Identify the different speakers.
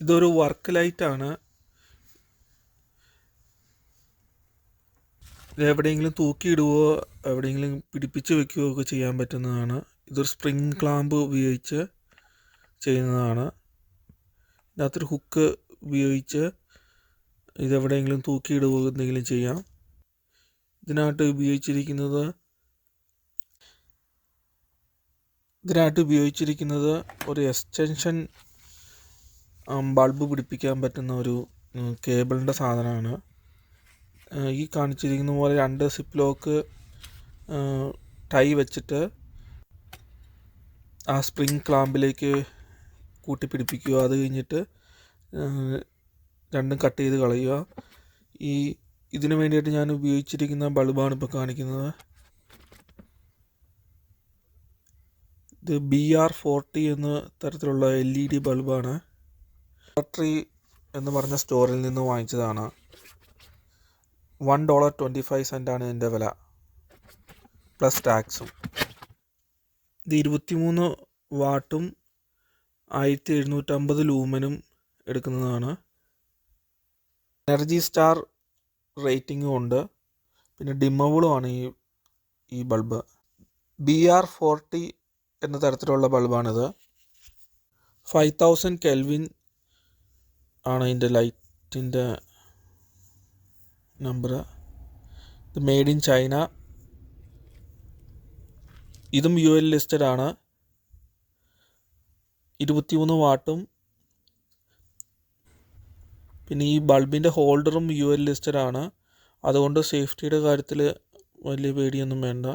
Speaker 1: ഇതൊരു വർക്ക് ലൈറ്റാണ്. ഇത് എവിടെയെങ്കിലും തൂക്കിയിടുകയോ എവിടെയെങ്കിലും പിടിപ്പിച്ച് വെക്കുകയോ ഒക്കെ ചെയ്യാൻ പറ്റുന്നതാണ്. ഇതൊരു സ്പ്രിങ് ക്ലാമ്പ് ഉപയോഗിച്ച് ചെയ്യുന്നതാണ്. ഇതിനകത്തൊരു ഹുക്ക് ഉപയോഗിച്ച് ഇതെവിടെയെങ്കിലും തൂക്കിയിടുകയോ എന്തെങ്കിലും ചെയ്യാം. ഇതിനായിട്ട് ഉപയോഗിച്ചിരിക്കുന്നത് ഒരു എക്സ്റ്റൻഷൻ ബൾബ് പിടിപ്പിക്കാൻ പറ്റുന്ന ഒരു കേബിളിൻ്റെ സാധനമാണ്. ഈ കാണിച്ചിരിക്കുന്ന പോലെ 2 സിപ്പ് ലോക്ക് ടൈ വെച്ചിട്ട് ആ സ്പ്രിങ് ക്ലാമ്പിലേക്ക് കൂട്ടിപ്പിടിപ്പിക്കുക. അത് കഴിഞ്ഞിട്ട് രണ്ടും കട്ട് ചെയ്ത് കളയുക. ഇതിനു വേണ്ടിയിട്ട് ഞാൻ ഉപയോഗിച്ചിരിക്കുന്ന ബൾബാണ് ഇപ്പോൾ കാണിക്കുന്നത്. ഇത് BR40 എന്ന തരത്തിലുള്ള LED ബൾബാണ്. ബാറ്ററി എന്ന് പറഞ്ഞ സ്റ്റോറിൽ നിന്ന് വാങ്ങിച്ചതാണ്. $1.25 ആണ് ഇതിൻ്റെ വില, പ്ലസ് ടാക്സും. ഇത് 23 വാട്ടും 1750 ലൂമനും എടുക്കുന്നതാണ്. എനർജി സ്റ്റാർ റേറ്റിംഗും ഉണ്ട്. പിന്നെ ഡിമ്മബിളുമാണ് ഈ ബൾബ്. BR40 എന്ന തരത്തിലുള്ള ബൾബാണിത്. 5000 കെൽവിൻ ആണ് ഇതിൻ്റെ ലൈറ്റിൻ്റെ നമ്പർ. ഇത് മെയ്ഡ് ഇൻ ചൈന. ഇതും UL ലിസ്റ്റഡ് ആണ്. 23 വാട്ടും. പിന്നെ ഈ ബൾബിൻ്റെ ഹോൾഡറും UL ലിസ്റ്റഡ് ആണ്. അതുകൊണ്ട് സേഫ്റ്റിയുടെ കാര്യത്തിൽ വലിയ പേടിയൊന്നും വേണ്ട.